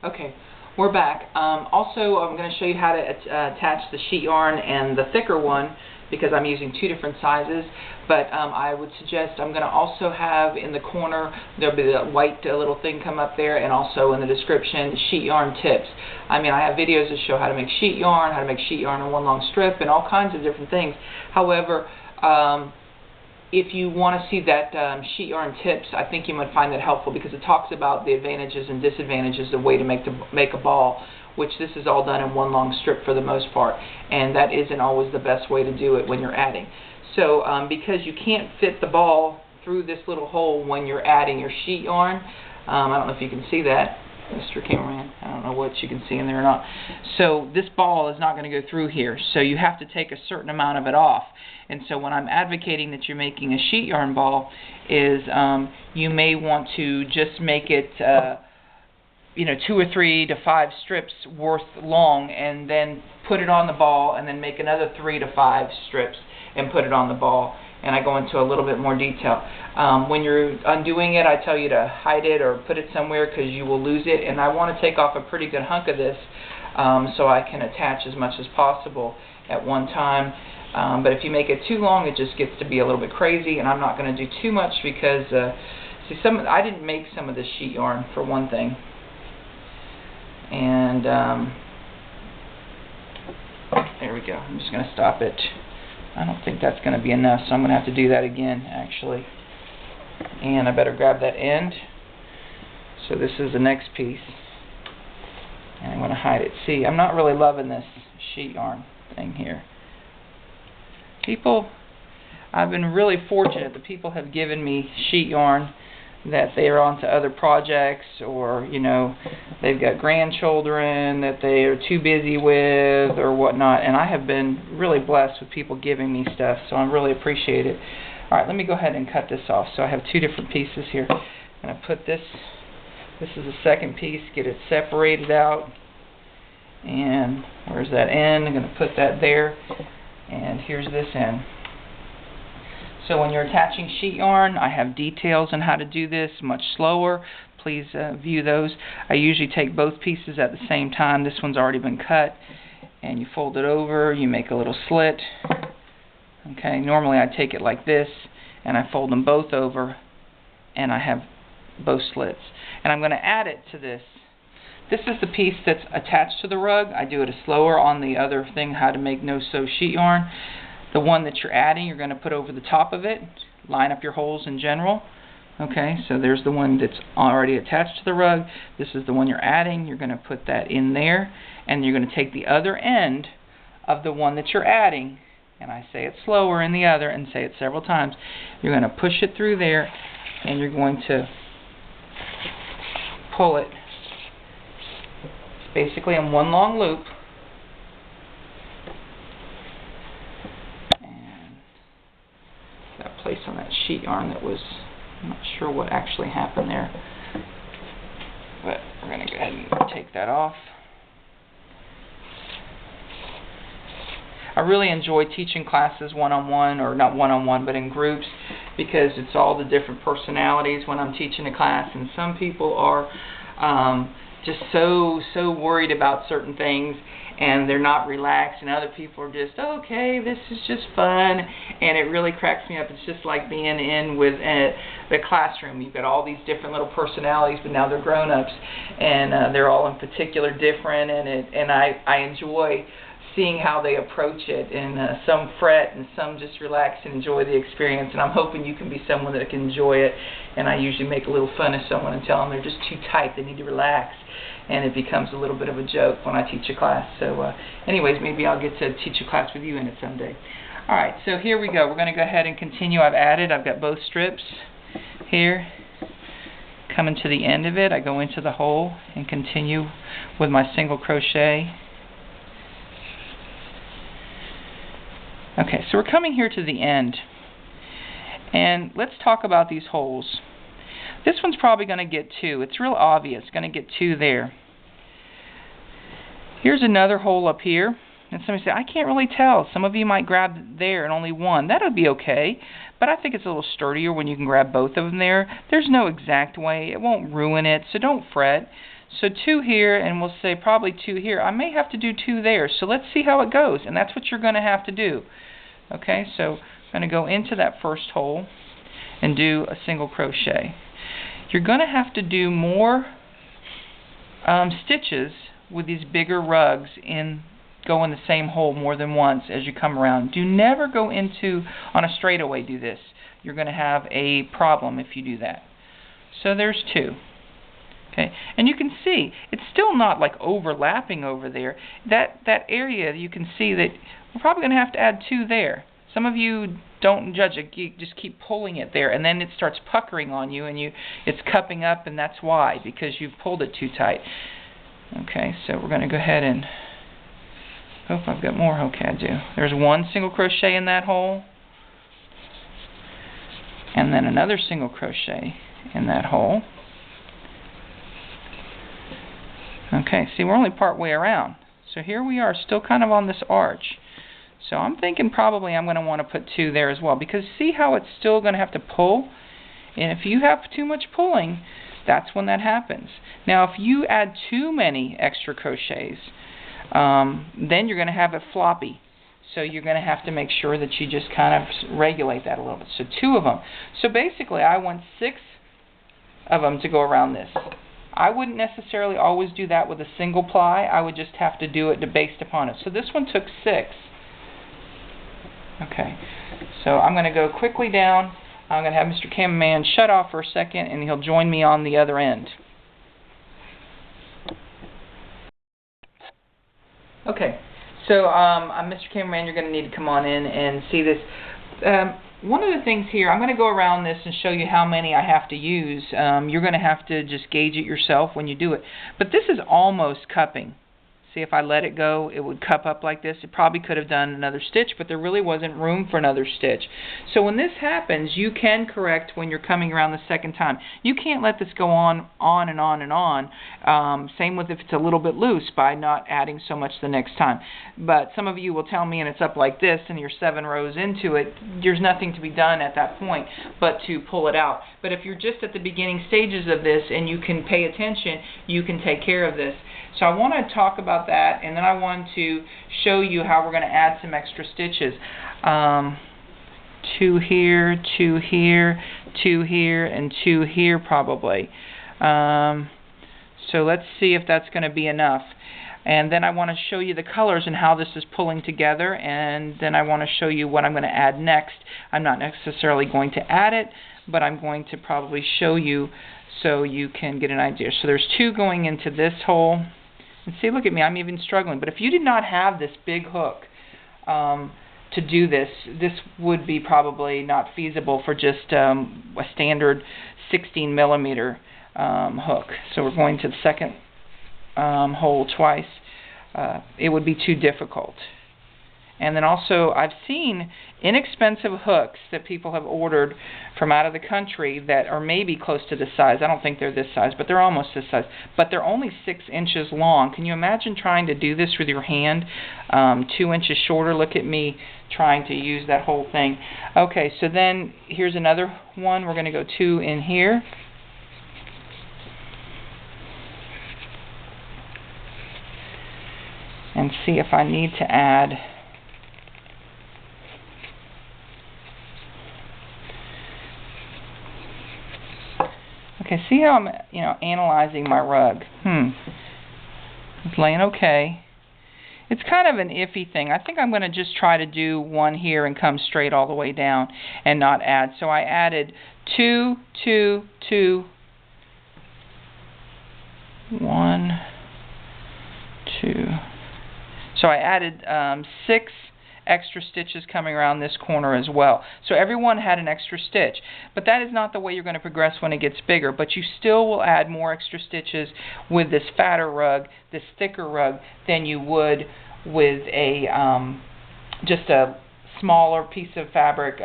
Okay, we're back. Also, I'm going to show you how to attach the sheet yarn and the thicker one because I'm using two different sizes. But I would suggest I'm going to also have in the corner, there'll be the white little thing come up there, and also in the description, sheet yarn tips. I mean, I have videos that show how to make sheet yarn, in one long strip, and all kinds of different things. However, if you want to see that sheet yarn tips, I think you might find that helpful because it talks about the advantages and disadvantages of the way to make a ball, which this is all done in one long strip for the most part, and that isn't always the best way to do it when you're adding. So because you can't fit the ball through this little hole when you're adding your sheet yarn, I don't know if you can see that, Mr. Cameraman. I don't know what you can see in there or not. So this ball is not going to go through here, so you have to take a certain amount of it off. And so when I'm advocating that you're making a sheet yarn ball is you may want to just make it 2 or 3 to 5 strips worth long, and then put it on the ball, and then make another 3 to 5 strips and put it on the ball. And I go into a little bit more detail. When you're undoing it, I tell you to hide it or put it somewhere because you will lose it. And I want to take off a pretty good hunk of this so I can attach as much as possible at one time. But if you make it too long, it just gets to be a little bit crazy, and I'm not going to do too much because see, I didn't make some of this sheet yarn for one thing. And there we go. I'm just going to stop it. I don't think that's going to be enough, so I'm going to have to do that again, actually. And I better grab that end. So this is the next piece. And I'm going to hide it. See, I'm not really loving this sheet yarn thing here. I've been really fortunate that people have given me sheet yarn that they are onto other projects, or they've got grandchildren that they are too busy with or whatnot, and I have been really blessed with people giving me stuff, so I really appreciate it. Alright, let me go ahead and cut this off. So I have two different pieces here. I'm going to put this is the second piece, get it separated out, and where's that end? I'm going to put that there, and here's this end. So when you're attaching sheet yarn, I have details on how to do this much slower. Please view those. I usually take both pieces at the same time. This one's already been cut, and you fold it over, you make a little slit. Okay, normally I take it like this, and I fold them both over, and I have both slits. And I'm going to add it to this. This is the piece that's attached to the rug. I do it slower on the other thing, how to make no-sew sheet yarn. The one that you're adding, you're going to put over the top of it. Line up your holes in general. Okay, so there's the one that's already attached to the rug. This is the one you're adding. You're going to put that in there, and you're going to take the other end of the one that you're adding, and I say it slower in the other, and say it several times. You're going to push it through there, and you're going to pull it basically in one long loop. That place on that sheet yarn that was, I'm not sure what actually happened there, but we're going to go ahead and take that off. I really enjoy teaching classes one-on-one, or not one-on-one, but in groups, because it's all the different personalities when I'm teaching a class, and some people are just so worried about certain things, and they're not relaxed, and other people are just, okay, this is just fun, and it really cracks me up. It's just like being in with the classroom. You've got all these different little personalities, but now they're grown-ups, and they're all in particular different, and I enjoy seeing how they approach it, and some fret and some just relax and enjoy the experience, and I'm hoping you can be someone that can enjoy it. And I usually make a little fun of someone and tell them they're just too tight, they need to relax, and it becomes a little bit of a joke when I teach a class. So anyways, maybe I'll get to teach a class with you in it someday. Alright, so here we go. We're going to go ahead and continue. I've got both strips here. Coming to the end of it, I go into the hole and continue with my single crochet. Okay, so we're coming here to the end, and let's talk about these holes. This one's probably going to get 2. It's real obvious, going to get 2 there. Here's another hole up here, and somebody say, I can't really tell. Some of you might grab there and only one. That would be okay, but I think it's a little sturdier when you can grab both of them there. There's no exact way. It won't ruin it, so don't fret. So 2 here, and we'll say probably 2 here. I may have to do 2 there. So let's see how it goes, and that's what you're going to have to do. Okay, so I'm going to go into that first hole and do a single crochet. You're going to have to do more stitches with these bigger rugs go in the same hole more than once as you come around. Do never go into, on a straightaway, do this. You're going to have a problem if you do that. So there's 2. Okay, and you can see it's still not like overlapping over there. That area, you can see that we're probably going to have to add 2 there. Some of you don't judge it, you just keep pulling it there, and then it starts puckering on you, and it's cupping up, and that's why, because you've pulled it too tight. Okay, so we're going to go ahead and hope I've got more. Okay, I do. There's 1 single crochet in that hole, and then another single crochet in that hole. Okay, see, we're only part way around. So here we are, still kind of on this arch. So I'm thinking probably I'm going to want to put 2 there as well, because see how it's still going to have to pull? And if you have too much pulling, that's when that happens. Now if you add too many extra crochets, then you're going to have it floppy. So you're going to have to make sure that you just kind of regulate that a little bit. So 2 of them. So basically I want 6 of them to go around this. I wouldn't necessarily always do that with a single ply. I would just have to do it based upon it. So this one took 6. Okay, so I'm going to go quickly down. I'm going to have Mr. Cameraman shut off for a second, and he'll join me on the other end. Okay, so Mr. Cameraman, you're going to need to come on in and see this. One of the things here, I'm going to go around this and show you how many I have to use. You're going to have to just gauge it yourself when you do it. But this is almost cupping. See, if I let it go, it would cup up like this. It probably could have done another stitch, but there really wasn't room for another stitch. So when this happens, you can correct when you're coming around the second time. You can't let this go on and on and on. Same with if it's a little bit loose by not adding so much the next time. But some of you will tell me, and it's up like this, and you're 7 rows into it, there's nothing to be done at that point but to pull it out. But if you're just at the beginning stages of this and you can pay attention, you can take care of this. So I want to talk about that, and then I want to show you how we're going to add some extra stitches. 2 here, 2 here, 2 here, and 2 here probably. So let's see if that's going to be enough. And then I want to show you the colors and how this is pulling together, and then I want to show you what I'm going to add next. I'm not necessarily going to add it, but I'm going to probably show you so you can get an idea. So there's 2 going into this hole. And see, look at me, I'm even struggling. But if you did not have this big hook to do this, this would be probably not feasible for just a standard 16 millimeter hook. So we're going to the second hole twice. It would be too difficult. And then also, I've seen inexpensive hooks that people have ordered from out of the country that are maybe close to this size. I don't think they're this size, but they're almost this size. But they're only 6 inches long. Can you imagine trying to do this with your hand? 2 inches shorter. Look at me trying to use that whole thing. Okay, so then here's another one. We're going to go 2 in here. And see if I need to add okay, see how I'm, analyzing my rug. It's laying okay. It's kind of an iffy thing. I think I'm going to just try to do 1 here and come straight all the way down and not add. So I added 2, 2, 2, 1, 2. So I added 6 extra stitches coming around this corner as well. So everyone had an extra stitch. But that is not the way you're going to progress when it gets bigger. But you still will add more extra stitches with this fatter rug, this thicker rug, than you would with a just a smaller piece of fabric,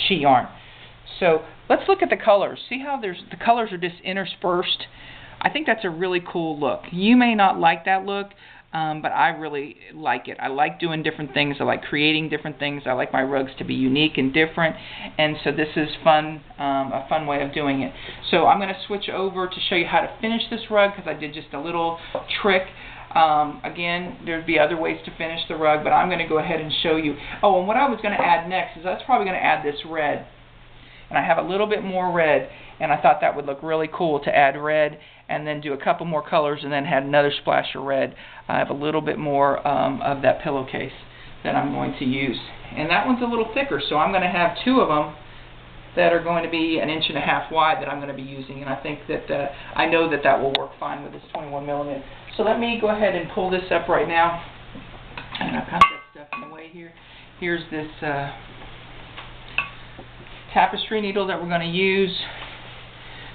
sheet yarn. So let's look at the colors. See how the colors are just interspersed? I think that's a really cool look. You may not like that look, but I really like it. I like doing different things. I like creating different things. I like my rugs to be unique and different, and so this is fun, a fun way of doing it. So I'm going to switch over to show you how to finish this rug, because I did just a little trick. Again, there'd be other ways to finish the rug, but I'm going to go ahead and show you. Oh, and what I was going to add next is I was probably going to add this red. And I have a little bit more red, and I thought that would look really cool to add red and then do a couple more colors and then add another splash of red. I have a little bit more of that pillowcase that I'm going to use. And that one's a little thicker, so I'm going to have 2 of them that are going to be 1.5 inches wide that I'm going to be using, and I think that I know that that will work fine with this 21mm. So let me go ahead and pull this up right now. And I've got that stuff in the way here. Here's this tapestry needle that we're going to use.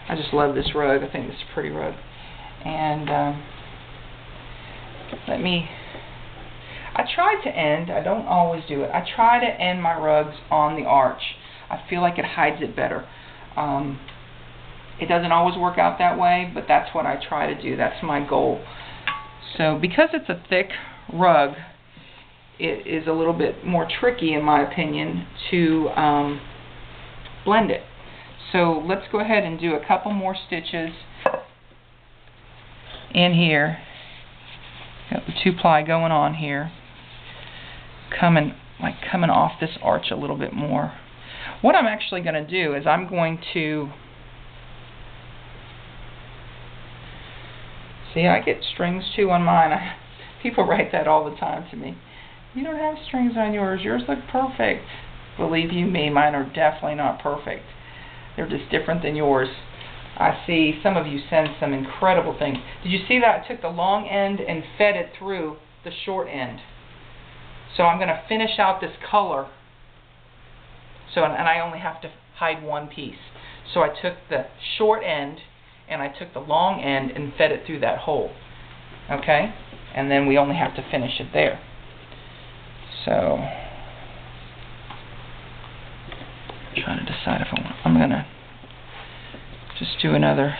I just love this rug. I think this is a pretty rug. And I try to end, I don't always do it, I try to end my rugs on the arch. I feel like it hides it better. It doesn't always work out that way, but that's what I try to do. That's my goal. So because it's a thick rug, it is a little bit more tricky, in my opinion, to blend it. So let's go ahead and do a couple more stitches in here. Got the 2-ply going on here, coming off this arch a little bit more. What I'm actually going to do is I'm going to see, I get strings too on mine. People write that all the time to me. You don't have strings on yours. Yours look perfect. Believe you me, mine are definitely not perfect. They're just different than yours. I see some of you send some incredible things. Did you see that? I took the long end and fed it through the short end. So I'm going to finish out this color. So, and I only have to hide one piece. So I took the short end and I took the long end and fed it through that hole. Okay? And then we only have to finish it there. So trying to decide if I'm going to just do another.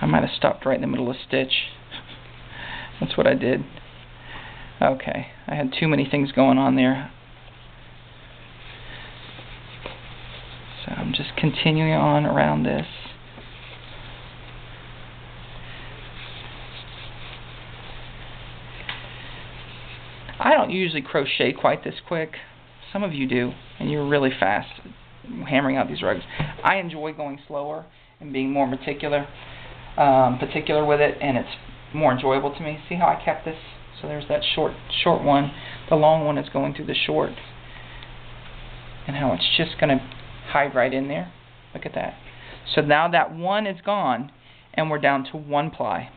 I might have stopped right in the middle of a stitch. That's what I did. Okay, I had too many things going on there. So I'm just continuing on around this. I don't usually crochet quite this quick. Some of you do, and you're really fast hammering out these rugs. I enjoy going slower and being more particular with it, and it's more enjoyable to me. See how I kept this? So there's that short one. The long one is going through the short, and how it's just going to hide right in there. Look at that. So now that one is gone, and we're down to 1 ply.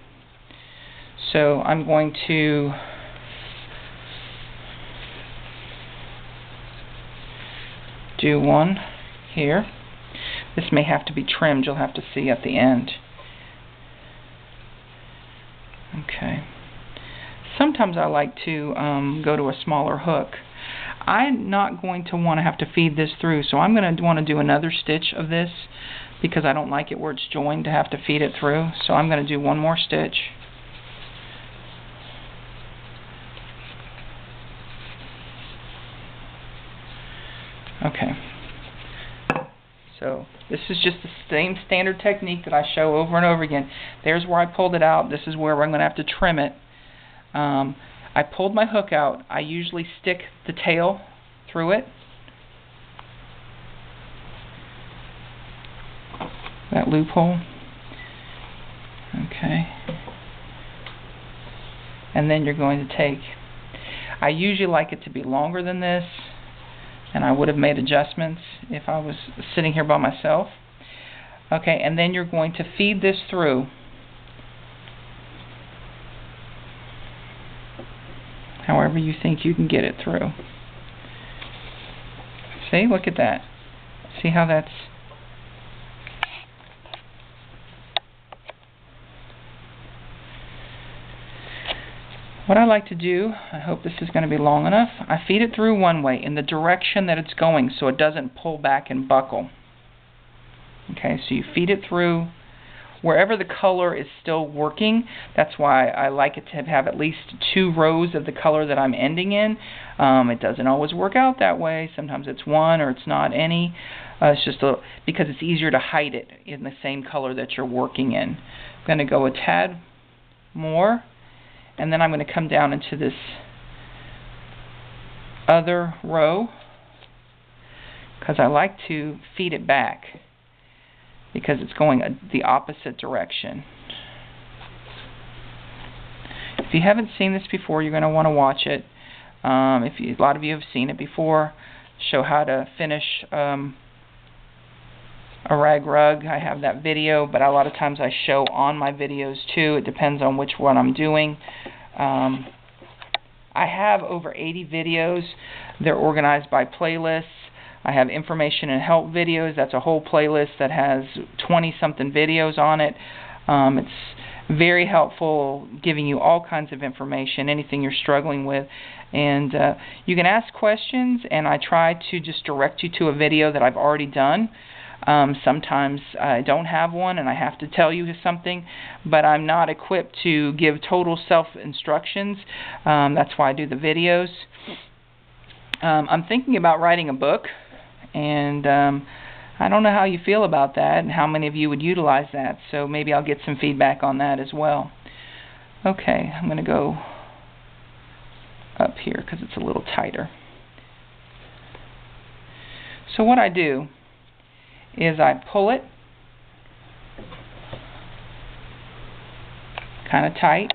So I'm going to do one here. This may have to be trimmed. You'll have to see at the end. Okay. Sometimes I like to go to a smaller hook. I'm not going to want to have to feed this through, so I'm going to want to do another stitch of this because I don't like it where it's joined to have to feed it through. So I'm going to do one more stitch. Okay. So this is just the same standard technique that I show over and over again. There's where I pulled it out. This is where I'm going to have to trim it. I pulled my hook out. I usually stick the tail through it. That loophole. Okay. And then you're going to take, I usually like it to be longer than this, and I would have made adjustments if I was sitting here by myself. Okay, and then you're going to feed this through however you think you can get it through. See, look at that. See how that's... What I like to do, I hope this is going to be long enough, I feed it through one way in the direction that it's going so it doesn't pull back and buckle. Okay, so you feed it through wherever the color is still working. That's why I like it to have at least 2 rows of the color that I'm ending in. It doesn't always work out that way. Sometimes it's 1 or it's not any. It's just because it's easier to hide it in the same color that you're working in. I'm going to go a tad more, and then I'm going to come down into this other row because I like to feed it back because it's going the opposite direction. If you haven't seen this before, you're going to want to watch it. A lot of you have seen it before, show how to finish a rag rug. I have that video, but a lot of times I show on my videos too. It depends on which one I'm doing. I have over 80 videos. They're organized by playlists. I have information and help videos. That's a whole playlist that has 20-something videos on it. It's very helpful, giving you all kinds of information, anything you're struggling with. And you can ask questions, and I try to just direct you to a video that I've already done. Sometimes I don't have one and I have to tell you something, but I'm not equipped to give total self-instructions. That's why I do the videos. I'm thinking about writing a book, and I don't know how you feel about that and how many of you would utilize that, so maybe I'll get some feedback on that as well. Okay, I'm going to go up here because it's a little tighter. So what I do is I pull it kind of tight,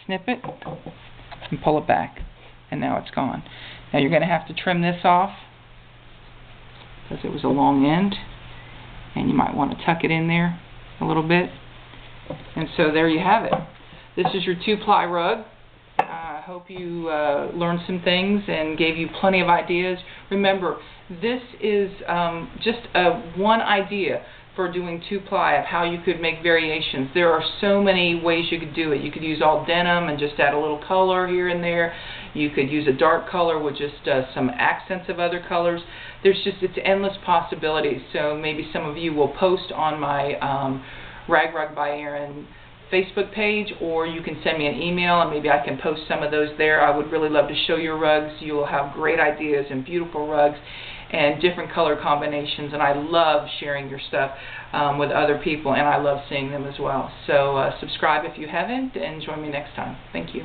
snip it, and pull it back, and now it's gone. Now you're going to have to trim this off because it was a long end, and you might want to tuck it in there a little bit. And so there you have it. This is your 2-ply rug. I hope you learned some things and gave you plenty of ideas. Remember, this is just one idea for doing 2-ply of how you could make variations. There are so many ways you could do it. You could use all denim and just add a little color here and there. You could use a dark color with just some accents of other colors. It's endless possibilities. So maybe some of you will post on my Rag Rug by Erin Facebook page, or you can send me an email and maybe I can post some of those there. I would really love to show your rugs. You will have great ideas and beautiful rugs and different color combinations, and I love sharing your stuff with other people, and I love seeing them as well. So subscribe if you haven't, and join me next time. Thank you.